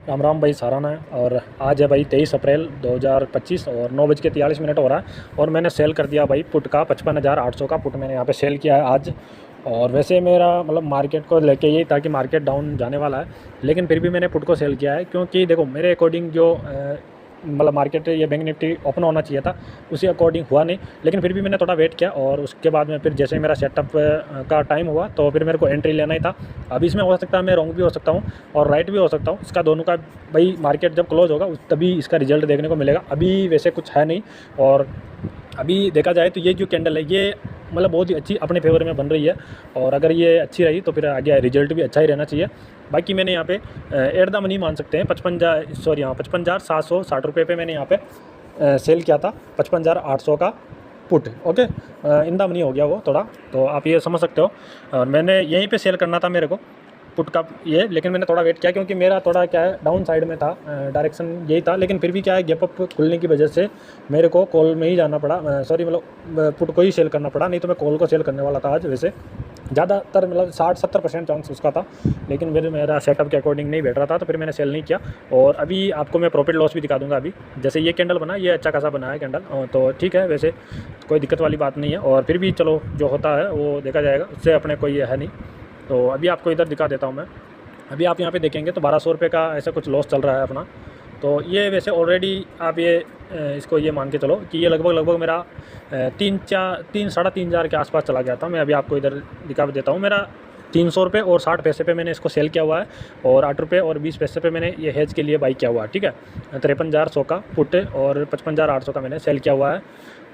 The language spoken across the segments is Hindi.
राम राम भाई साराना है। और आज है भाई 23 अप्रैल 2025 और 9:43 हो रहा है। और मैंने सेल कर दिया भाई पुट का 55,800 का पुट मैंने यहाँ पे सेल किया है आज। और वैसे मेरा मतलब मार्केट को लेके यही था कि मार्केट डाउन जाने वाला है, लेकिन फिर भी मैंने पुट को सेल किया है क्योंकि देखो मेरे अकॉर्डिंग जो मतलब मार्केट ये बैंक निफ्टी ओपन होना चाहिए था उसी अकॉर्डिंग हुआ नहीं। लेकिन फिर भी मैंने थोड़ा वेट किया और उसके बाद में फिर जैसे मेरा सेटअप का टाइम हुआ तो फिर मेरे को एंट्री लेना ही था। अभी इसमें हो सकता है मैं रॉन्ग भी हो सकता हूँ और राइट भी हो सकता हूँ, इसका दोनों का भाई मार्केट जब क्लोज होगा तभी इसका रिजल्ट देखने को मिलेगा। अभी वैसे कुछ है नहीं। और अभी देखा जाए तो ये जो कैंडल है ये मतलब बहुत ही अच्छी अपने फेवर में बन रही है और अगर ये अच्छी रही तो फिर आगे रिजल्ट भी अच्छा ही रहना चाहिए। बाकी मैंने यहाँ पे एट द मनी मान सकते हैं 55,760 रुपये पे मैंने यहाँ पे सेल किया था 55,800 का put. Okay, in the money हो गया वो थोड़ा, तो आप ये समझ सकते हो। और मैंने यहीं पे सेल करना था मेरे को पुट का ये, लेकिन मैंने थोड़ा वेट किया क्योंकि मेरा थोड़ा क्या है डाउन साइड में था, डायरेक्शन यही था। लेकिन फिर भी क्या है गैप अप खुलने की वजह से मेरे को कॉल में ही जाना पड़ा, सॉरी मतलब पुट को ही सेल करना पड़ा, नहीं तो मैं कॉल को सेल करने वाला था आज। वैसे ज़्यादातर मतलब 60-70% चांस उसका था, लेकिन मेरा सेटअप के अकॉर्डिंग नहीं बैठ रहा था तो फिर मैंने सेल नहीं किया। और अभी आपको मैं प्रॉफिट लॉस भी दिखा दूंगा। अभी जैसे ये कैंडल बना, ये अच्छा खासा बना है कैंडल, तो ठीक है, वैसे कोई दिक्कत वाली बात नहीं है। और फिर भी चलो जो होता है वो देखा जाएगा, उससे अपने कोई है नहीं। तो अभी आपको इधर दिखा देता हूँ मैं। अभी आप यहाँ पे देखेंगे तो 1200 रुपये का ऐसा कुछ लॉस चल रहा है अपना। तो ये वैसे ऑलरेडी आप ये इसको ये मान के चलो कि ये लगभग मेरा 3-3 साढ़े 3 हज़ार के आसपास चला गया था। मैं अभी आपको इधर दिखा देता हूँ। मेरा 300 रुपये और 60 पैसे पे मैंने इसको सेल किया हुआ है और 8 रुपये और 20 पैसे पे मैंने ये हेज के लिए बाई किया हुआ है। ठीक है, 53,100 का पुट और 55,800 का मैंने सेल किया हुआ है।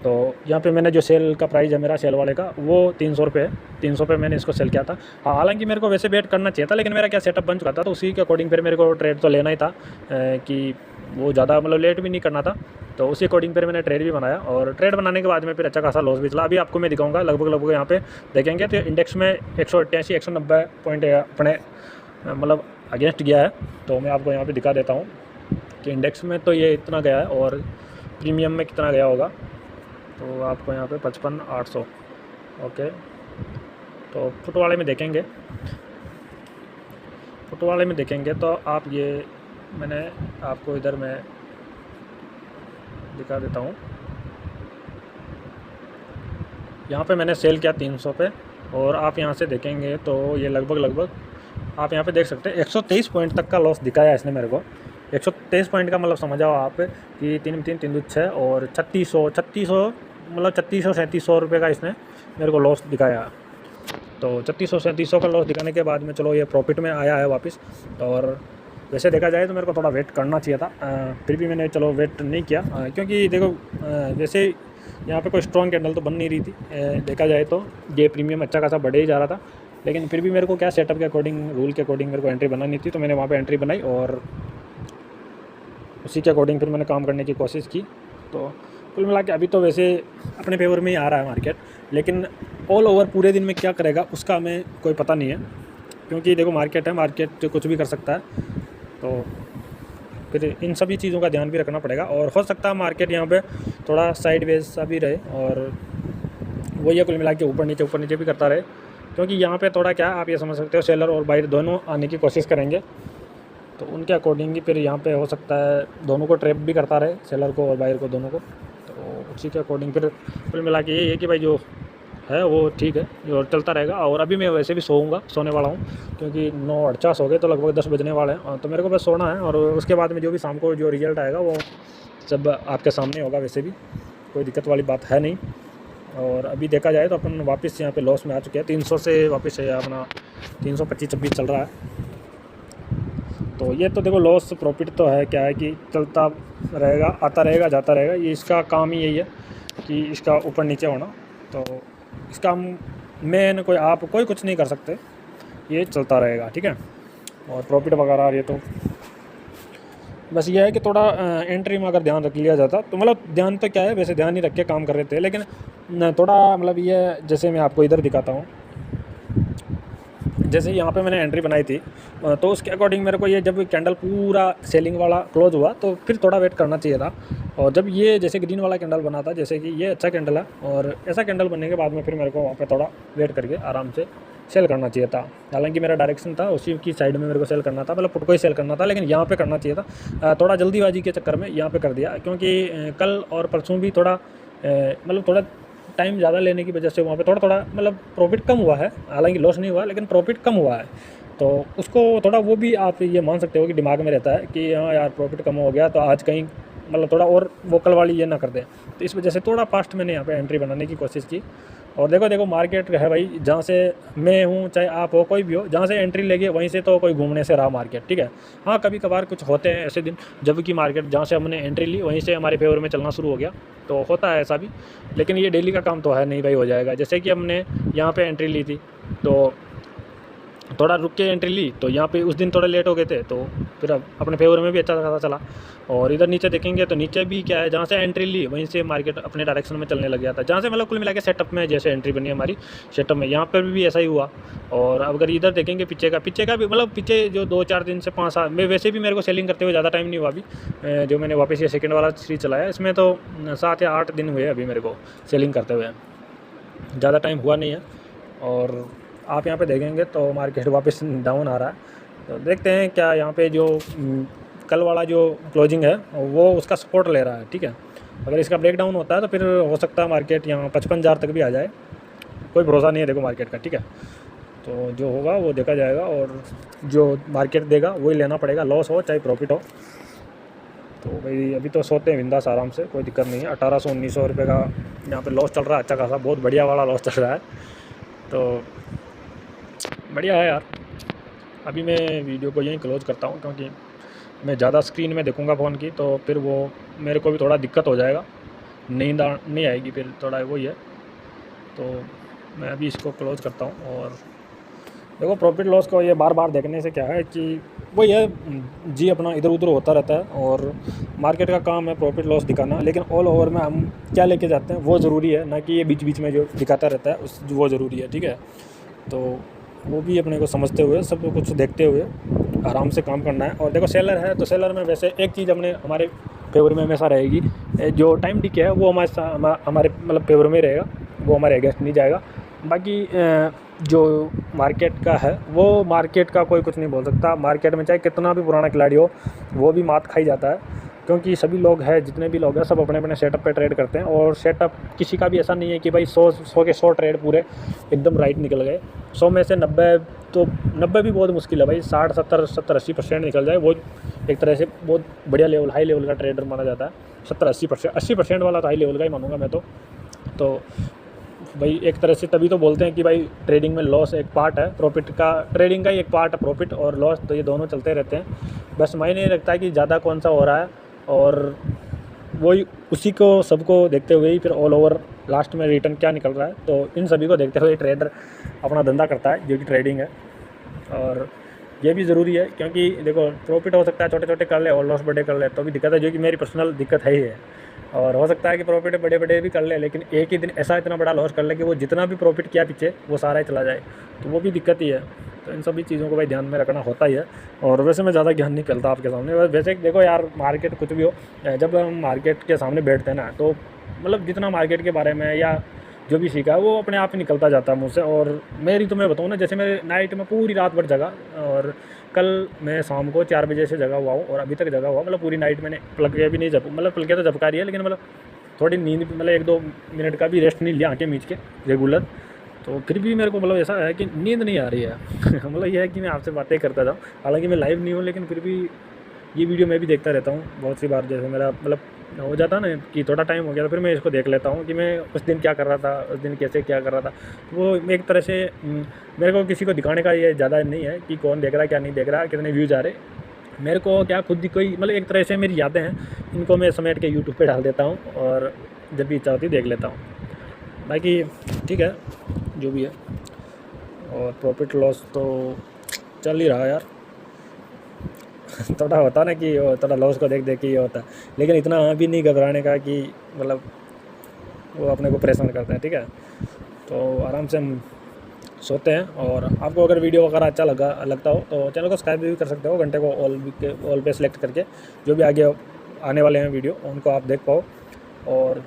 तो यहाँ पे मैंने जो सेल का प्राइस है मेरा सेल वाले का वो 300 रुपये है। 300 पे मैंने इसको सेल किया था। हाँ, हालांकि मेरे को वैसे वेट करना चाहिए था, लेकिन मेरा क्या सेटअप बन चुका था तो उसी के अकॉर्डिंग फिर मेरे को ट्रेड तो लेना ही था कि वो ज़्यादा मतलब लेट भी नहीं करना था। तो उसी अकॉर्डिंग फिर मैंने ट्रेड भी बनाया और ट्रेड बनाने के बाद में फिर अच्छा खासा लॉस भी चला। अभी आपको मैं दिखाऊंगा लगभग यहाँ पे देखेंगे तो इंडेक्स में 188-190 पॉइंट अपने मतलब अगेंस्ट गया है। तो मैं आपको यहाँ पे दिखा देता हूँ कि इंडेक्स में तो ये इतना गया है और प्रीमियम में कितना गया होगा। तो आपको यहाँ पे 55,800। ओके, तो पुट वाले में देखेंगे, पुट वाले में देखेंगे तो आप ये मैंने आपको इधर मैं दिखा देता हूँ। यहाँ पे मैंने सेल किया 300 पे और आप यहाँ से देखेंगे तो ये लगभग आप यहाँ पे देख सकते हैं 123 पॉइंट तक का लॉस दिखाया इसने मेरे को। 123 पॉइंट का मतलब समझ आओ आप कि 3-3-3-6 और 3600 मतलब 3600-3700 रुपये का इसने मेरे को लॉस दिखाया। तो 3600-3700 का लॉस दिखाने के बाद में चलो ये प्रॉफिट में आया है वापस। और वैसे देखा जाए तो मेरे को थोड़ा वेट करना चाहिए था, फिर भी मैंने चलो वेट नहीं किया क्योंकि देखो वैसे यहाँ पे कोई स्ट्रॉन्ग कैंडल तो बन नहीं रही थी। देखा जाए तो ये प्रीमियम अच्छा खासा बढ़े ही जा रहा था, लेकिन फिर भी मेरे को क्या सेटअप के अकॉर्डिंग रूल के अकॉर्डिंग मेरे को एंट्री बनानी थी, तो मैंने वहाँ पे एंट्री बनाई और उसी के अकॉर्डिंग फिर मैंने काम करने की कोशिश की। तो कुल मिला के अभी तो वैसे अपने फेवर में ही आ रहा है मार्केट, लेकिन ऑल ओवर पूरे दिन में क्या करेगा उसका हमें कोई पता नहीं है क्योंकि देखो मार्केट है, मार्केट कुछ भी कर सकता है। तो फिर इन सभी चीज़ों का ध्यान भी रखना पड़ेगा और हो सकता है मार्केट यहाँ पे थोड़ा साइडवेज सा भी रहे और वो ये कुल मिला के ऊपर नीचे भी करता रहे, क्योंकि यहाँ पे थोड़ा क्या आप ये समझ सकते हो सेलर और बायर दोनों आने की कोशिश करेंगे। तो उनके अकॉर्डिंग ही फिर यहाँ पे हो सकता है दोनों को ट्रैप भी करता रहे, सेलर को और बायर को, दोनों को। तो उसी के अकॉर्डिंग फिर कुल मिला के यही है कि भाई जो है वो ठीक है और चलता रहेगा। और अभी मैं वैसे भी सोने वाला हूँ क्योंकि 9:48 हो गए तो लगभग 10 बजने वाले हैं, तो मेरे को बस सोना है। और उसके बाद में जो भी शाम को जो रिजल्ट आएगा वो सब आपके सामने होगा। वैसे भी कोई दिक्कत वाली बात है नहीं। और अभी देखा जाए तो अपन वापस यहाँ पे लॉस में आ चुके हैं, 300 से वापस है अपना 325-26 चल रहा है। तो ये तो देखो लॉस प्रॉफिट तो है, क्या है कि चलता रहेगा, आता रहेगा, जाता रहेगा, ये इसका काम ही यही है कि इसका ऊपर नीचे होना। तो इसका मैन कोई आप कोई कुछ नहीं कर सकते, ये चलता रहेगा। ठीक है, और प्रॉफिट वगैरह ये तो बस ये है कि थोड़ा एंट्री में अगर ध्यान रख लिया जाता तो मतलब ध्यान तो क्या है, वैसे ध्यान ही रख के काम कर रहे थे, लेकिन थोड़ा मतलब ये जैसे मैं आपको इधर दिखाता हूँ, जैसे यहाँ पे मैंने एंट्री बनाई थी तो उसके अकॉर्डिंग मेरे को ये जब कैंडल पूरा सेलिंग वाला क्लोज हुआ तो फिर थोड़ा वेट करना चाहिए था। और जब ये जैसे ग्रीन वाला कैंडल बना था, जैसे कि ये अच्छा कैंडल है, और ऐसा कैंडल बनने के बाद में फिर मेरे को वहाँ पे थोड़ा वेट करके आराम से सेल करना चाहिए था। हालांकि मेरा डायरेक्शन था उसी की साइड में मेरे को सेल करना था, मतलब पुट को ही सेल करना था, लेकिन यहाँ पे करना चाहिए था। थोड़ा जल्दीबाजी के चक्कर में यहाँ पे कर दिया, क्योंकि कल और परसों भी थोड़ा मतलब थोड़ा टाइम ज़्यादा लेने की वजह से वहाँ पे थोड़ा थोड़ा मतलब प्रॉफिट कम हुआ है। हालांकि लॉस नहीं हुआ, लेकिन प्रॉफिट कम हुआ है। तो उसको थोड़ा वो भी आप ये मान सकते हो कि दिमाग में रहता है कि हाँ यार प्रॉफिट कम हो गया, तो आज कहीं मतलब थोड़ा और वोकल वाली ये ना कर दें। तो इस वजह से थोड़ा फास्ट मैंने यहाँ पे एंट्री बनाने की कोशिश की। और देखो मार्केट है भाई, जहाँ से मैं हूँ चाहे आप हो कोई भी हो, जहाँ से एंट्री लेंगे वहीं से तो कोई घूमने से रहा मार्केट, ठीक है। हाँ कभी कभार कुछ होते हैं ऐसे दिन जब कि मार्केट जहाँ से हमने एंट्री ली वहीं से हमारे फेवर में चलना शुरू हो गया, तो होता है ऐसा भी। लेकिन ये डेली का काम तो है नहीं भाई, हो जाएगा। जैसे कि हमने यहाँ पे एंट्री ली थी तो थोड़ा रुक के एंट्री ली, तो यहाँ पे उस दिन थोड़ा लेट हो गए थे, तो फिर अब अपने फेवर में भी अच्छा खासा चला। और इधर नीचे देखेंगे तो नीचे भी क्या है, जहाँ से एंट्री ली वहीं से मार्केट अपने डायरेक्शन में चलने लग गया था, जहाँ से मतलब कुल मिला के सेटअप में जैसे एंट्री बनी हमारी सेटअप में, यहाँ पर भी ऐसा ही हुआ। और अगर इधर देखेंगे पीछे का भी मतलब पीछे जो 2-4 दिन से 5 साल में, वैसे भी मेरे को सेलिंग करते हुए ज़्यादा टाइम नहीं हुआ अभी। जो मैंने वापस ये सेकेंड वाला सीरीज चलाया इसमें तो 7 या 8 दिन हुए अभी मेरे को सेलिंग करते हुए, ज़्यादा टाइम हुआ नहीं है। और आप यहाँ पे देखेंगे तो मार्केट वापस डाउन आ रहा है। तो देखते हैं क्या यहाँ पे जो कल वाला जो क्लोजिंग है वो उसका सपोर्ट ले रहा है, ठीक है। अगर इसका ब्रेक डाउन होता है तो फिर हो सकता है मार्केट यहाँ 55,000 तक भी आ जाए, कोई भरोसा नहीं है देखो मार्केट का, ठीक है। तो जो होगा वो देखा जाएगा, और जो मार्केट देगा वही लेना पड़ेगा, लॉस हो चाहे प्रॉफिट हो। तो भाई अभी तो सोते हैं बिंदास आराम से, कोई दिक्कत नहीं है। 1800-1900 रुपये का यहाँ पे लॉस चल रहा है, अच्छा खासा, बहुत बढ़िया वाला लॉस चल रहा है, तो बढ़िया है यार। अभी मैं वीडियो को यहीं क्लोज़ करता हूँ, क्योंकि मैं ज़्यादा स्क्रीन में देखूँगा फ़ोन की तो फिर वो मेरे को भी थोड़ा दिक्कत हो जाएगा, नींद नहीं आएगी फिर, थोड़ा वही है। तो मैं अभी इसको क्लोज़ करता हूँ। और देखो प्रॉफिट लॉस को ये बार बार देखने से क्या है कि वही है जी, अपना इधर उधर होता रहता है, और मार्केट का काम है प्रॉफिट लॉस दिखाना, लेकिन ऑल ओवर में हम क्या लेके जाते हैं वो ज़रूरी है, ना कि ये बीच बीच में जो दिखाता रहता है उस वो ज़रूरी है, ठीक है। तो वो भी अपने को समझते हुए सब कुछ देखते हुए आराम से काम करना है। और देखो सेलर है तो सेलर में वैसे एक चीज़ अपने हमारे फेवर में हमेशा रहेगी, जो टाइम डिके है वो हमारे मतलब फेवर में रहेगा, वो हमारे अगेंस्ट नहीं जाएगा। बाकी जो मार्केट का है वो मार्केट का कोई कुछ नहीं बोल सकता। मार्केट में चाहे कितना भी पुराना खिलाड़ी हो वो भी मात खाई जाता है, क्योंकि सभी लोग हैं, जितने भी लोग हैं सब अपने अपने सेटअप पे ट्रेड करते हैं। और सेटअप किसी का भी ऐसा नहीं है कि भाई 100 के 100 ट्रेड पूरे एकदम राइट निकल गए। 100 में से 90, तो 90 भी बहुत मुश्किल है भाई, 60 70 80% निकल जाए, वो एक तरह से बहुत बढ़िया लेवल, हाई लेवल का ट्रेडर माना जाता है। 70 80% वाला तो हाई लेवल का ही मानूंगा मैं तो भाई एक तरह से तभी तो बोलते हैं कि भाई ट्रेडिंग में लॉस एक पार्ट है, प्रॉफिट का, ट्रेडिंग का ही एक पार्ट है, प्रॉफिट और लॉस तो ये दोनों चलते रहते हैं। बस मायने नहीं रखता है कि ज़्यादा कौन सा हो रहा है, और वही उसी को सबको देखते हुए ही फिर ऑल ओवर लास्ट में रिटर्न क्या निकल रहा है, तो इन सभी को देखते हुए ट्रेडर अपना धंधा करता है जो कि ट्रेडिंग है। और ये भी ज़रूरी है, क्योंकि देखो प्रॉफिट हो सकता है छोटे छोटे कर ले और लॉस बड़े कर ले तो भी दिक्कत है, जो कि मेरी पर्सनल दिक्कत है ही है। और हो सकता है कि प्रॉफिट बड़े बड़े भी कर ले, लेकिन एक ही दिन ऐसा इतना बड़ा लॉस कर ले कि वो जितना भी प्रॉफिट किया पीछे वो सारा ही चला जाए, तो वो भी दिक्कत ही है। तो इन सभी चीज़ों को भाई ध्यान में रखना होता ही है। और वैसे मैं ज़्यादा ज्ञान नहीं फैलता आपके सामने, वैसे देखो यार मार्केट कुछ भी हो, जब हम मार्केट के सामने बैठते हैं ना तो मतलब जितना मार्केट के बारे में या जो भी सीखा है वो अपने आप ही निकलता जाता है मुझ से। और मेरी तो मैं बताऊँ ना, जैसे मेरे नाइट में पूरी रात भर जगा, और कल मैं शाम को 4 बजे से जगा हुआ हूँ और अभी तक जगा हुआ, मतलब पूरी नाइट मैंने प्लग के भी नहीं मतलब प्लग के तो झपका रही है, लेकिन मतलब थोड़ी नींद मतलब 1-2 मिनट का भी रेस्ट नहीं लिया आँखें मीच के रेगुलर, तो फिर भी मेरे को मतलब ऐसा है कि नींद नहीं आ रही है मतलब ये है कि मैं आपसे बातें करता जाऊँ, हालांकि मैं लाइव नहीं हूँ, लेकिन फिर भी ये वीडियो मैं भी देखता रहता हूँ बहुत सी बार। जैसे मेरा मतलब हो जाता ना कि थोड़ा टाइम हो गया तो फिर मैं इसको देख लेता हूँ कि मैं उस दिन क्या कर रहा था, उस दिन कैसे क्या कर रहा था। वो एक तरह से मेरे को किसी को दिखाने का ये ज़्यादा नहीं है कि कौन देख रहा है क्या नहीं देख रहा, कितने व्यूज़ आ रहे, मेरे को क्या खुद कोई मतलब एक तरह से मेरी यादें हैं, इनको मैं समेट के यूट्यूब पे डाल देता हूँ और जब भी इच्छा होती देख लेता हूँ। बाकी ठीक है जो भी है, और प्रॉफिट लॉस तो चल ही रहा है यार थोड़ा होता ना कि थोड़ा लॉस को देख देख के ये होता है, लेकिन इतना भी नहीं घबराने का कि मतलब वो अपने को परेशान करते हैं, ठीक है। तो आराम से हम सोते हैं। और आपको अगर वीडियो वगैरह अच्छा लगता हो तो चैनल को सब्सक्राइब भी कर सकते हो, घंटे को ऑल पे सेलेक्ट करके जो भी आगे आने वाले हैं वीडियो उनको आप देख पाओ। और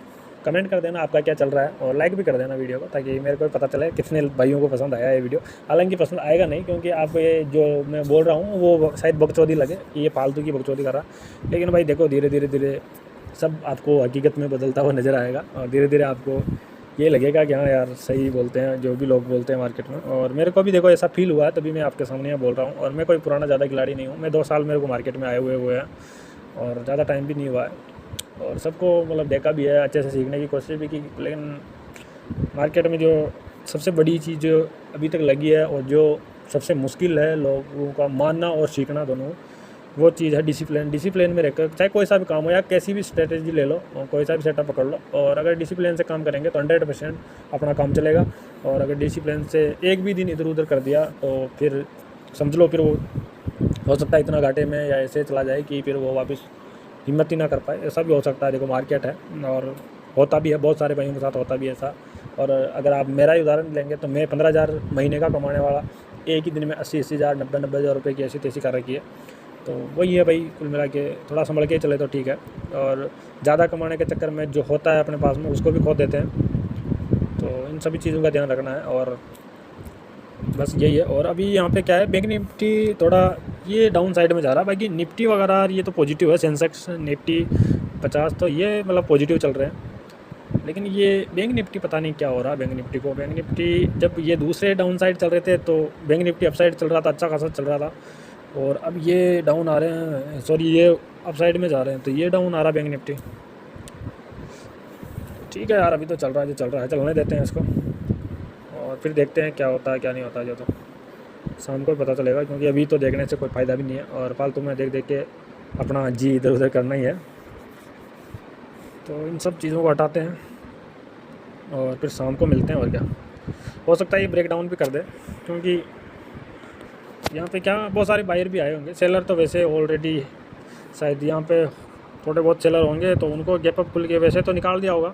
कमेंट कर देना आपका क्या चल रहा है, और लाइक भी कर देना वीडियो को, ताकि मेरे को पता चले कितने भाइयों को पसंद आया ये वीडियो। हालांकि पसंद आएगा नहीं, क्योंकि आपको ये जो मैं बोल रहा हूँ वो शायद बकचोदी लगे कि ये फालतू की बकचोदी कर रहा, लेकिन भाई देखो धीरे धीरे सब आपको हकीकत में बदलता हुआ नज़र आएगा, और धीरे धीरे आपको ये लगेगा कि हाँ यार सही बोलते हैं जो भी लोग बोलते हैं मार्केट में। और मेरे को भी देखो ऐसा फील हुआ है, तभी मैं आपके सामने यहाँ बोल रहा हूँ। और मैं कोई पुराना ज़्यादा खिलाड़ी नहीं हूँ, मैं 2 साल मेरे को मार्केट में आए हुए हैं, और ज़्यादा टाइम भी नहीं हुआ है, और सबको मतलब देखा भी है, अच्छे से सीखने की कोशिश भी की। लेकिन मार्केट में जो सबसे बड़ी चीज़ जो अभी तक लगी है, और जो सबसे मुश्किल है लोगों का मानना और सीखना दोनों, वो चीज़ है डिसिप्लिन। डिसिप्लिन में रहकर चाहे कोई सा भी काम हो या कैसी भी स्ट्रेटेजी ले लो, और कोई सा भी सेटअप पकड़ लो, और अगर डिसिप्लिन से काम करेंगे तो 100% अपना काम चलेगा। और अगर डिसिप्लिन से एक भी दिन इधर उधर कर दिया तो फिर समझ लो फिर वो हो सकता है इतना घाटे में या ऐसे चला जाए कि फिर वो वापस हिम्मत ही ना कर पाए, ऐसा भी हो सकता है। देखो मार्केट है, और होता भी है, बहुत सारे भाइयों के साथ होता भी है ऐसा। और अगर आप मेरा ही उदाहरण लेंगे तो मैं 15,000 महीने का कमाने वाला एक ही दिन में 80-80 हज़ार 90-90 हज़ार रुपये की ऐसी तैसी कर रखी है। तो वही है भाई, कुल मिला के थोड़ा संभल के चले तो ठीक है, और ज़्यादा कमाने के चक्कर में जो होता है अपने पास में उसको भी खो देते हैं। तो इन सभी चीज़ों का ध्यान रखना है, और बस यही है। और अभी यहाँ पे क्या है, बैंक निफ्टी थोड़ा ये डाउन साइड में जा रहा है, बाकी निफ्टी वगैरह ये तो पॉजिटिव है, सेंसेक्स निफ्टी 50 तो ये मतलब पॉजिटिव चल रहे हैं। लेकिन ये बैंक निफ्टी पता नहीं क्या हो रहा है बैंक निफ्टी को। बैंक निफ्टी जब ये दूसरे डाउन साइड चल रहे थे तो बैंक निफ्टी अप साइड चल रहा था, अच्छा खासा चल रहा था, और अब ये डाउन आ रहे हैं, सॉरी ये अप साइड में जा रहे हैं, तो ये डाउन आ रहा है बैंक निफ्टी। ठीक है यार, अभी तो चल रहा है जो चल रहा है, चलने देते हैं इसको, और फिर देखते हैं क्या होता है क्या नहीं होता है, जो तो शाम को पता चलेगा, क्योंकि अभी तो देखने से कोई फ़ायदा भी नहीं है, और फालतू में देख देख के अपना जी इधर उधर करना ही है। तो इन सब चीज़ों को हटाते हैं, और फिर शाम को मिलते हैं। और क्या हो सकता है ये ब्रेक डाउन भी कर दे, क्योंकि यहाँ पे क्या बहुत सारे बायर भी आए होंगे। सेलर तो वैसे ऑलरेडी शायद यहाँ पे थोड़े बहुत सेलर होंगे, तो उनको गैप अप खुल के वैसे तो निकाल दिया होगा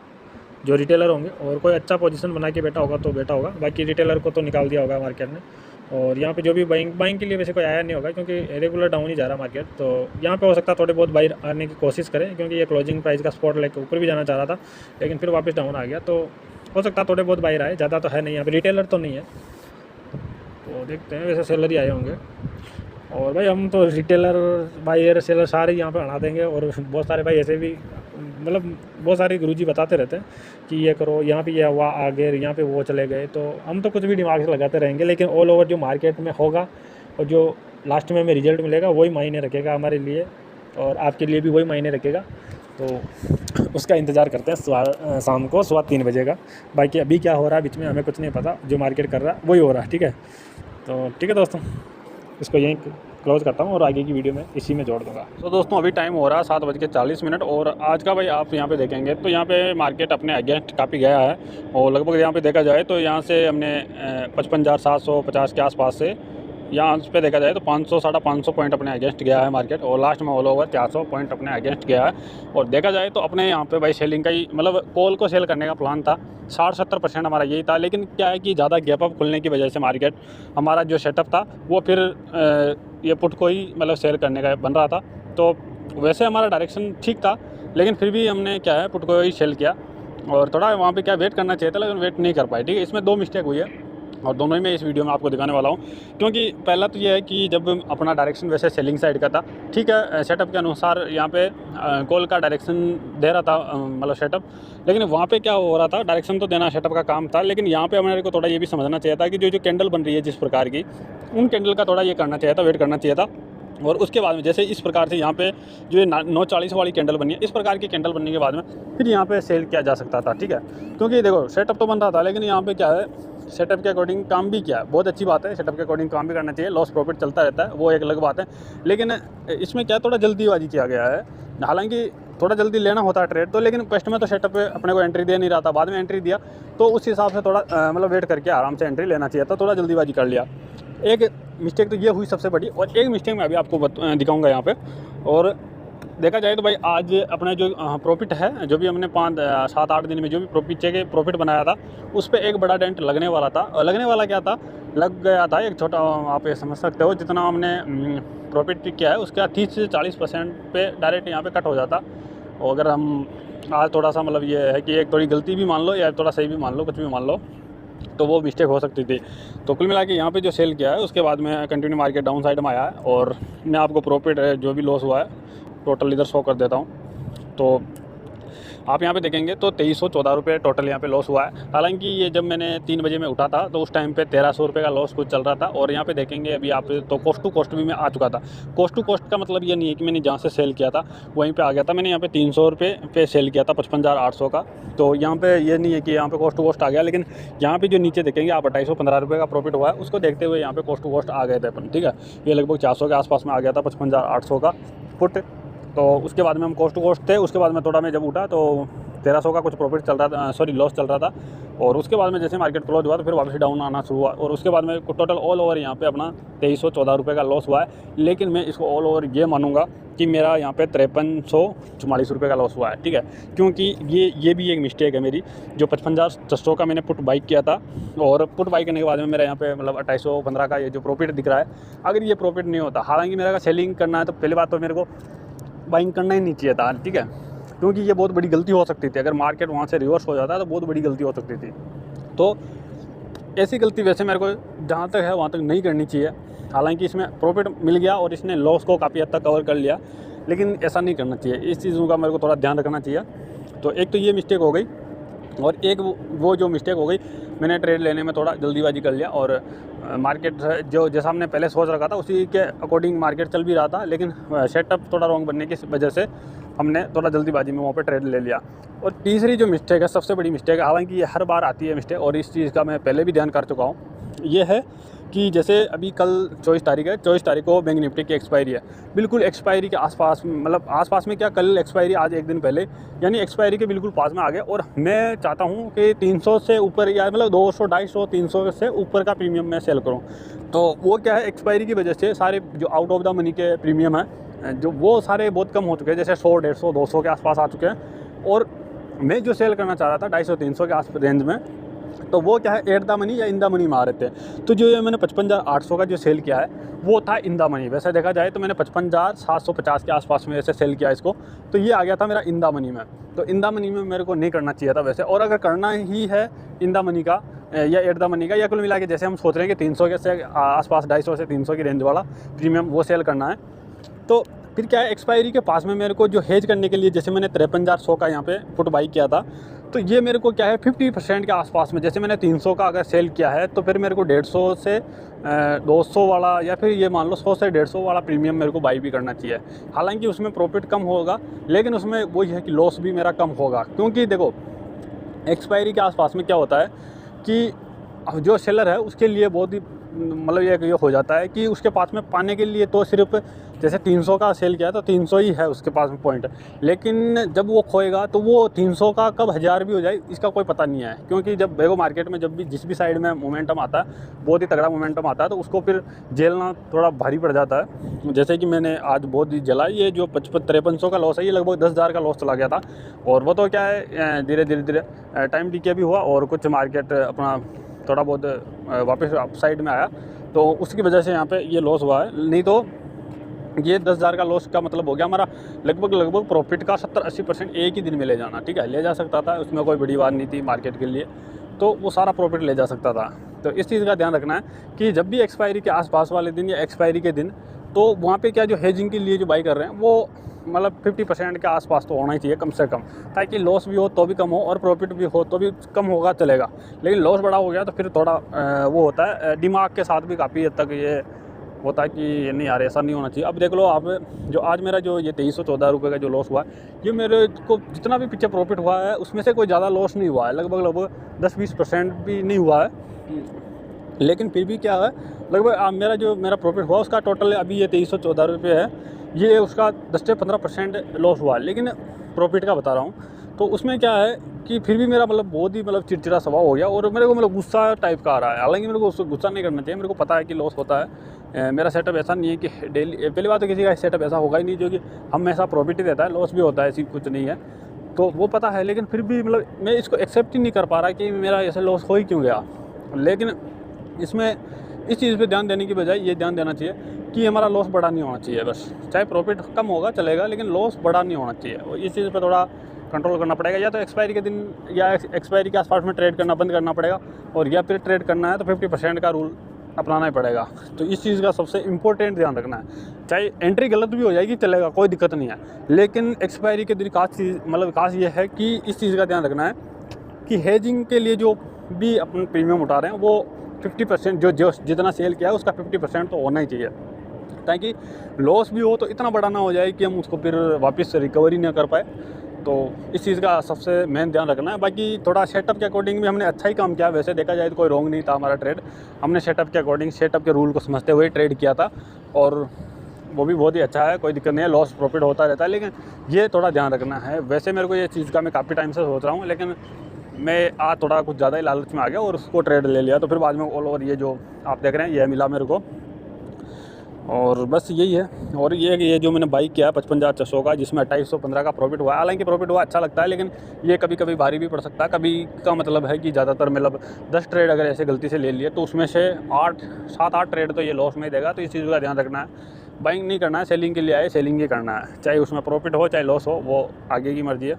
जो रिटेलर होंगे, और कोई अच्छा पोजीशन बना के बैठा होगा तो बैठा होगा, बाकी रिटेलर को तो निकाल दिया होगा मार्केट ने। और यहाँ पे जो भी बाइंग के लिए वैसे कोई आया नहीं होगा, क्योंकि रेगुलर डाउन ही जा रहा मार्केट। तो यहाँ पे हो सकता है थोड़े बहुत बायर आने की कोशिश करें, क्योंकि ये क्लोजिंग प्राइस का स्पॉट लेके ऊपर भी जाना चाह रहा था, लेकिन फिर वापस डाउन आ गया। तो हो सकता है थोड़े बहुत बायर आए, ज़्यादा तो है नहीं यहाँ पे, रिटेलर तो नहीं है। तो देखते हैं, वैसे सेलर ही आए होंगे, और भाई हम तो रिटेलर बायर सेलर सारे यहाँ पे हटा देंगे। और बहुत सारे भाई ऐसे भी मतलब बहुत सारे गुरुजी बताते रहते हैं कि ये करो, यहाँ पे ये हुआ आगे, यहाँ पे वो चले गए, तो हम तो कुछ भी दिमाग से लगाते रहेंगे, लेकिन ऑल ओवर जो मार्केट में होगा और जो लास्ट में हमें रिजल्ट मिलेगा वही मायने रखेगा हमारे लिए, और आपके लिए भी वही मायने रखेगा। तो उसका इंतज़ार करते हैं शाम को 3:15 बजे का। बाकी अभी क्या हो रहा है बीच में हमें कुछ नहीं पता, जो मार्केट कर रहा है वही हो रहा है। ठीक है, तो ठीक है दोस्तों, इसको यहीं क्लोज़ करता हूँ, और आगे की वीडियो में इसी में जोड़ दूँगा। तो दोस्तों अभी टाइम हो रहा है 7:40, और आज का भाई आप यहाँ पे देखेंगे तो यहाँ पे मार्केट अपने अगेंस्ट काफ़ी गया है, और लगभग यहाँ पे देखा जाए तो यहाँ से हमने 55,750 के आसपास से यहाँ पे देखा जाए तो 500-550 पॉइंट अपने अगेंस्ट गया है मार्केट, और लास्ट में ऑल ओवर 400 पॉइंट अपने अगेंस्ट गया है। और देखा जाए तो अपने यहाँ पे भाई सेलिंग का ही मतलब कॉल को सेल करने का प्लान था, 60-70% हमारा यही था। लेकिन क्या है कि ज़्यादा गैप अप खुलने की वजह से मार्केट हमारा जो सेटअप था वो फिर ये पुट को ही मतलब सेल करने का बन रहा था। तो वैसे हमारा डायरेक्शन ठीक था, लेकिन फिर भी हमने क्या है पुट को ही सेल किया, और थोड़ा वहाँ पे क्या वेट करना चाहिए था, लेकिन वेट नहीं कर पाए। ठीक है, इसमें 2 मिस्टेक हुई है, और दोनों ही मैं इस वीडियो में आपको दिखाने वाला हूँ। क्योंकि पहला तो ये है कि जब अपना डायरेक्शन वैसे सेलिंग साइड का था, ठीक है, सेटअप के अनुसार यहाँ पे कॉल का डायरेक्शन दे रहा था मतलब सेटअप, लेकिन वहाँ पे क्या हो रहा था, डायरेक्शन तो देना सेटअप का काम था, लेकिन यहाँ पे हमारे को थोड़ा ये भी समझना चाहिए था कि जो कैंडल बन रही है जिस प्रकार की, उन कैंडल का थोड़ा ये करना चाहिए था, वेट करना चाहिए था। और उसके बाद में जैसे इस प्रकार से यहाँ पे जो ये 940 वाली कैंडल बनी है, इस प्रकार की कैंडल बनने के बाद में फिर यहाँ पे सेल किया जा सकता था। ठीक है, क्योंकि देखो सेटअप तो बन रहा था, लेकिन यहाँ पे क्या है, सेटअप के अकॉर्डिंग काम भी किया, बहुत अच्छी बात है, सेटअप के अकॉर्डिंग काम भी करना चाहिए, लॉस प्रॉफिट चलता रहता है, वो एक अलग बात है। लेकिन इसमें क्या थोड़ा जल्दीबाजी किया गया है, हालांकि थोड़ा जल्दी लेना होता है ट्रेड तो, लेकिन फर्स्ट में तो सेटअप पे अपने को एंट्री दे नहीं रहा था, बाद में एंट्री दिया, तो उस हिसाब से थोड़ा मतलब वेट करके आराम से एंट्री लेना चाहिए था, थोड़ा जल्दीबाजी कर लिया। एक मिस्टेक तो ये हुई सबसे बड़ी, और एक मिस्टेक मैं अभी आपको दिखाऊंगा यहाँ पे। और देखा जाए तो भाई आज अपना जो प्रॉफिट है, जो भी हमने 5-7-8 दिन में जो भी प्रॉफिट बनाया था, उस पर एक बड़ा डेंट लगने वाला था। लगने वाला क्या था, लग गया था एक छोटा, आप ये समझ सकते हो, जितना हमने प्रॉफिट किया है उसका 30 से 40% पे डायरेक्ट यहाँ पे कट हो जाता। और अगर हम आज थोड़ा सा मतलब ये है कि एक थोड़ी गलती भी मान लो या थोड़ा सही भी मान लो, कुछ भी मान लो, तो वो मिस्टेक हो सकती थी। तो कुल मिला के यहाँ पे जो सेल किया है उसके बाद में कंटिन्यू मार्केट डाउन साइड में आया है और मैं आपको प्रॉफिट जो भी लॉस हुआ है टोटल इधर शो कर देता हूँ। तो आप यहाँ पे देखेंगे तो 2314 रुपये टोटल यहाँ पे लॉस हुआ है। हालांकि ये जब मैंने 3 बजे में उठा था तो उस टाइम पे 1300 रुपये का लॉस कुछ चल रहा था। और यहाँ पे देखेंगे अभी आप तो कॉस्ट टू कॉस्ट भी मैं आ चुका था। कॉस्ट टू कॉस्ट का मतलब ये नहीं है कि मैंने जहाँ से सेल किया था वहीं पर आ गया था। मैंने यहाँ पे 300 रुपये पे सेल किया था 55,800 का। तो यहाँ पे ये नहीं है कि यहाँ पे कॉस्ट टू कॉस्ट आ गया, लेकिन यहाँ पे जो नीचे देखेंगे आप 2,215 रुपये का प्रॉफिट हुआ है, उसको देखते हुए यहाँ पे कॉस्ट टू कॉस्ट आ गए थे अपन, ठीक है। ये लगभग 400 के आसपास में आ गया था 55,800 का पुट। तो उसके बाद में हम कॉस्ट टू कॉस्ट थे। उसके बाद में थोड़ा मैं जब उठा तो 1300 का कुछ प्रॉफिट चल रहा था, सॉरी लॉस चल रहा था। और उसके बाद में जैसे मार्केट क्लोज हुआ तो फिर वापस डाउन आना शुरू हुआ और उसके बाद में टोटल ऑल ओवर यहाँ पे अपना 2314 रुपये का लॉस हुआ है। लेकिन मैं इसको ऑल ओवर ये मानूंगा कि मेरा यहाँ पे 5344 रुपये का लॉस हुआ है, ठीक है। क्योंकि ये भी एक मिस्टेक है मेरी, जो 55,600 का मैंने पुट बाई किया था और पुट बाई करने के बाद में मेरा यहाँ पे मतलब 2815 का ये जो प्रॉफिट दिख रहा है, अगर ये प्रॉफिट नहीं होता, हालांकि मेरा सेलिंग करना है तो पहली बात तो मेरे को बाइंग करना ही नहीं चाहिए था, ठीक है। क्योंकि ये बहुत बड़ी गलती हो सकती थी, अगर मार्केट वहाँ से रिवर्स हो जाता तो बहुत बड़ी गलती हो सकती थी। तो ऐसी गलती वैसे मेरे को जहाँ तक है वहाँ तक नहीं करनी चाहिए। हालांकि इसमें प्रॉफिट मिल गया और इसने लॉस को काफ़ी हद तक कवर कर लिया, लेकिन ऐसा नहीं करना चाहिए। इस चीज़ों का मेरे को थोड़ा ध्यान रखना चाहिए। तो एक तो ये मिस्टेक हो गई और एक वो जो मिस्टेक हो गई, मैंने ट्रेड लेने में थोड़ा जल्दीबाजी कर लिया और मार्केट जो जैसा हमने पहले सोच रखा था उसी के अकॉर्डिंग मार्केट चल भी रहा था, लेकिन सेटअप थोड़ा रॉन्ग बनने की वजह से हमने थोड़ा जल्दीबाजी में वहाँ पे ट्रेड ले लिया। और तीसरी जो मिस्टेक है, सबसे बड़ी मिस्टेक है, हालांकि ये हर बार आती है मिस्टेक और इस चीज़ का मैं पहले भी ध्यान कर चुका हूँ, ये है कि जैसे अभी कल 24 तारीख है, 24 तारीख को बैंक निफ्टी की एक्सपायरी है। बिल्कुल एक्सपायरी के आसपास, मतलब आसपास में क्या, कल एक्सपायरी, आज एक दिन पहले, यानी एक्सपायरी के बिल्कुल पास में आ गए। और मैं चाहता हूँ कि 300 से ऊपर या मतलब 200, 250, 300 से ऊपर का प्रीमियम मैं सेल करूँ। तो वो क्या है, एक्सपायरी की वजह से सारे जो आउट ऑफ द मनी के प्रीमियम है जो वो सारे बहुत कम हो चुके हैं, जैसे 100, 150, 200 के आसपास आ चुके हैं। और मैं जो सेल करना चाह रहा था 250, 300 के आस रेंज में, तो वो क्या है, एट द मनी या इन द मनी में आ रहे थे। तो जो ये मैंने 55,800 का जो सेल किया है वो था इन द मनी। वैसे देखा जाए तो मैंने 55,750 के आसपास में ऐसे सेल किया इसको, तो ये आ गया था मेरा इन द मनी में। तो इन द मनी में मेरे को नहीं करना चाहिए था वैसे, और अगर करना ही है इन द मनी का या एट द मनी का, या कुल मिला के जैसे हम सोच रहे हैं कि 300 के से आसपास, 250 से 300 की रेंज वाला प्रीमियम वो सेल करना है, तो फिर क्या है, एक्सपायरी के पास में मेरे को जो हेज करने के लिए, जैसे मैंने 53,100 का यहाँ पे पुट बाई किया था, तो ये मेरे को क्या है 50% के आसपास में, जैसे मैंने 300 का अगर सेल किया है तो फिर मेरे को 150 से 200 वाला या फिर ये मान लो 100 से 150 वाला प्रीमियम मेरे को बाई भी करना चाहिए। हालांकि उसमें प्रॉफिट कम होगा, लेकिन उसमें वही है कि लॉस भी मेरा कम होगा। क्योंकि देखो एक्सपायरी के आसपास में क्या होता है कि जो सेलर है उसके लिए बहुत ही मतलब ये हो जाता है कि उसके पास में पाने के लिए तो सिर्फ जैसे 300 का सेल किया तो 300 ही है उसके पास में पॉइंट, लेकिन जब वो खोएगा तो वो 300 का कब 1000 भी हो जाए इसका कोई पता नहीं है। क्योंकि जब देखो मार्केट में जब भी जिस भी साइड में मोमेंटम आता है, बहुत ही तगड़ा मोमेंटम आता है, तो उसको फिर झेलना थोड़ा भारी पड़ जाता है। जैसे कि मैंने आज बहुत ही जला, ये जो 5300 का लॉस है ये लगभग 10,000 का लॉस चला गया था। और वो तो क्या है, धीरे धीरे टाइम टिके भी हुआ और कुछ मार्केट अपना थोड़ा बहुत वापस साइड में आया, तो उसकी वजह से यहाँ पे ये लॉस हुआ है। नहीं तो ये 10,000 का लॉस का मतलब हो गया हमारा लगभग प्रॉफिट का 70-80% एक ही दिन में ले जाना, ठीक है। ले जा सकता था, उसमें कोई बड़ी बात नहीं थी मार्केट के लिए, तो वो सारा प्रॉफिट ले जा सकता था। तो इस चीज़ का ध्यान रखना है कि जब भी एक्सपायरी के आसपास वाले दिन या एक्सपायरी के दिन, तो वहाँ पे क्या जो हेजिंग के लिए जो बाई कर रहे हैं वो मतलब 50% के आसपास तो होना ही चाहिए कम से कम, ताकि लॉस भी हो तो भी कम हो और प्रॉफिट भी हो तो भी कम होगा चलेगा। लेकिन लॉस बड़ा हो गया तो फिर थोड़ा वो होता है, दिमाग के साथ भी काफ़ी हद तक ये होता है कि नहीं यार ऐसा नहीं होना चाहिए। अब देख लो आप, जो आज मेरा जो ये 2314 रुपये का जो लॉस हुआ है, ये मेरे को जितना भी पीछे प्रॉफिट हुआ है उसमें से कोई ज़्यादा लॉस नहीं हुआ है, लगभग 10-20% भी नहीं हुआ है। लेकिन फिर भी क्या है, लगभग मेरा प्रॉफिट हुआ उसका टोटल अभी ये 2314 रुपये है, ये उसका 10 से 15% लॉस हुआ है। लेकिन प्रॉफिट का बता रहा हूँ, तो उसमें क्या है कि फिर भी मेरा बहुत ही चिड़चिड़ा स्वभाव हो गया और मेरे को गुस्सा टाइप का आ रहा है। हालांकि मेरे को उसको गुस्सा नहीं करना चाहिए, मेरे को पता है कि लॉस होता है। मेरा सेटअप ऐसा नहीं है कि डेली, पहली बात तो किसी का सेटअप ऐसा होगा ही नहीं जो कि हमेशा प्रॉफिट ही देता है, लॉस भी होता है, ऐसी कुछ नहीं है, तो वो पता है। लेकिन फिर भी मैं इसको एक्सेप्ट ही नहीं कर पा रहा कि मेरा ऐसे लॉस हो ही क्यों गया। लेकिन इसमें इस चीज़ पे ध्यान देने की बजाय ये ध्यान देना चाहिए कि हमारा लॉस बड़ा नहीं होना चाहिए। बस चाहे प्रॉफिट कम होगा चलेगा, लेकिन लॉस बड़ा नहीं होना चाहिए। और इस चीज़ पे थोड़ा कंट्रोल करना पड़ेगा, या तो एक्सपायरी के दिन या एक्सपायरी के आसपास में ट्रेड करना बंद करना पड़ेगा, और या फिर ट्रेड करना है तो 50% का रूल अपनाना ही पड़ेगा। तो इस चीज़ का सबसे इम्पोर्टेंट ध्यान रखना है। चाहे एंट्री गलत भी हो जाएगी चलेगा, कोई दिक्कत नहीं है, लेकिन एक्सपायरी के दिन खास ये है कि इस चीज़ का ध्यान रखना है कि हेजिंग के लिए जो भी अपन प्रीमियम उठा रहे हैं वो 50% जो जितना सेल किया है उसका 50% तो होना ही चाहिए, ताकि लॉस भी हो तो इतना बड़ा ना हो जाए कि हम उसको फिर वापस रिकवरी ना कर पाए। तो इस चीज़ का सबसे मेन ध्यान रखना है। बाकी थोड़ा सेटअप के अकॉर्डिंग भी हमने अच्छा ही काम किया, वैसे देखा जाए तो कोई रॉन्ग नहीं था हमारा ट्रेड। हमने सेटअप के अकॉर्डिंग, सेटअप के रूल को समझते हुए ट्रेड किया था, और वो भी बहुत ही अच्छा है, कोई दिक्कत नहीं है, लॉस प्रॉफिट होता रहता है, लेकिन ये थोड़ा ध्यान रखना है। वैसे मेरे को ये चीज़ का मैं काफ़ी टाइम से सोच रहा हूँ, लेकिन मैं आज थोड़ा कुछ ज़्यादा ही लालच में आ गया और उसको ट्रेड ले लिया, तो फिर बाद में ऑल ओवर ये जो आप देख रहे हैं ये मिला मेरे को, और बस यही है। और ये जो मैंने बाई किया है 55,600 का, जिसमें 2815 का प्रॉफिट हुआ है। हालांकि प्रॉफिट हुआ अच्छा लगता है, लेकिन ये कभी कभी भारी भी पड़ सकता है। कभी का मतलब है कि ज़्यादातर मतलब 10 ट्रेड अगर ऐसे गलती से ले लिए तो उसमें से 7-8 ट्रेड तो ये लॉस में ही देगा। तो इस चीज़ का ध्यान रखना है। बाइंग नहीं करना है, सेलिंग के लिए आए, सेलिंग ही करना है, चाहे उसमें प्रॉफिट हो चाहे लॉस हो, वो आगे की मर्जी है।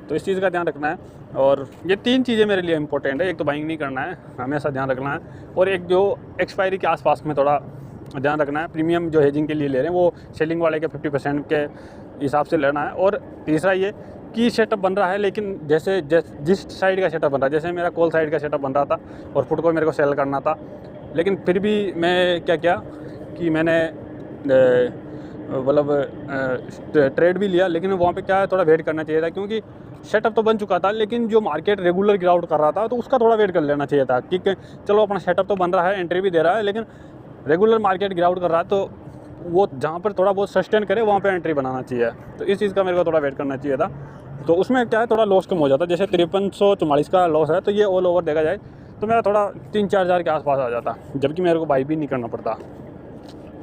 तो इस चीज़ का ध्यान रखना है। और ये 3 चीज़ें मेरे लिए इंपॉर्टेंट है। एक तो बाइंग नहीं करना है, हमेशा ध्यान रखना है, और एक जो एक्सपायरी के आसपास में थोड़ा ध्यान रखना है। प्रीमियम जो हेजिंग के लिए ले रहे हैं वो सेलिंग वाले के 50% के हिसाब से लेना है। और तीसरा ये कि सेटअप बन रहा है, लेकिन जिस साइड का सेटअप बन रहा है, जैसे मेरा कॉल साइड का सेटअप बन रहा था और फुट को मेरे को सेल करना था, लेकिन फिर भी मैं क्या किया कि मैंने मतलब ट्रेड भी लिया, लेकिन वहाँ पे क्या है, थोड़ा वेट करना चाहिए था, क्योंकि सेटअप तो बन चुका था, लेकिन जो मार्केट रेगुलर गिरावट कर रहा था तो उसका थोड़ा वेट कर लेना चाहिए था। कि चलो अपना सेटअप तो बन रहा है, एंट्री भी दे रहा है, लेकिन रेगुलर मार्केट गिरावट कर रहा है, तो वो जहाँ पर थोड़ा बहुत सस्टेन करे वहाँ पे एंट्री बनाना चाहिए। तो इस चीज़ का मेरे को थोड़ा वेट करना चाहिए था। तो उसमें क्या है, थोड़ा लॉस कम हो जाता। जैसे 5344 का लॉस है, तो ये ऑल ओवर देखा जाए तो मेरा थोड़ा 3-4 हज़ार के आसपास आ जाता, जबकि मेरे को बाई भी नहीं करना पड़ता।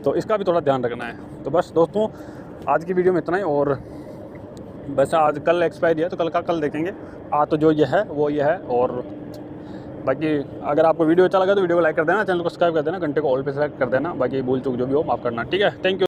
तो इसका भी थोड़ा ध्यान रखना है। तो बस दोस्तों, आज की वीडियो में इतना ही। और वैसे आज कल एक्सपायरी है तो कल का कल देखेंगे। आज तो जो ये है वो ये है। और बाकी अगर आपको वीडियो अच्छा लगा तो वीडियो को लाइक कर देना, चैनल को सब्सक्राइब कर देना, घंटे को ऑल पे सेलेक्ट कर देना। बाकी भूल चूक जो भी हो माफ़ करना, ठीक है। Thank you.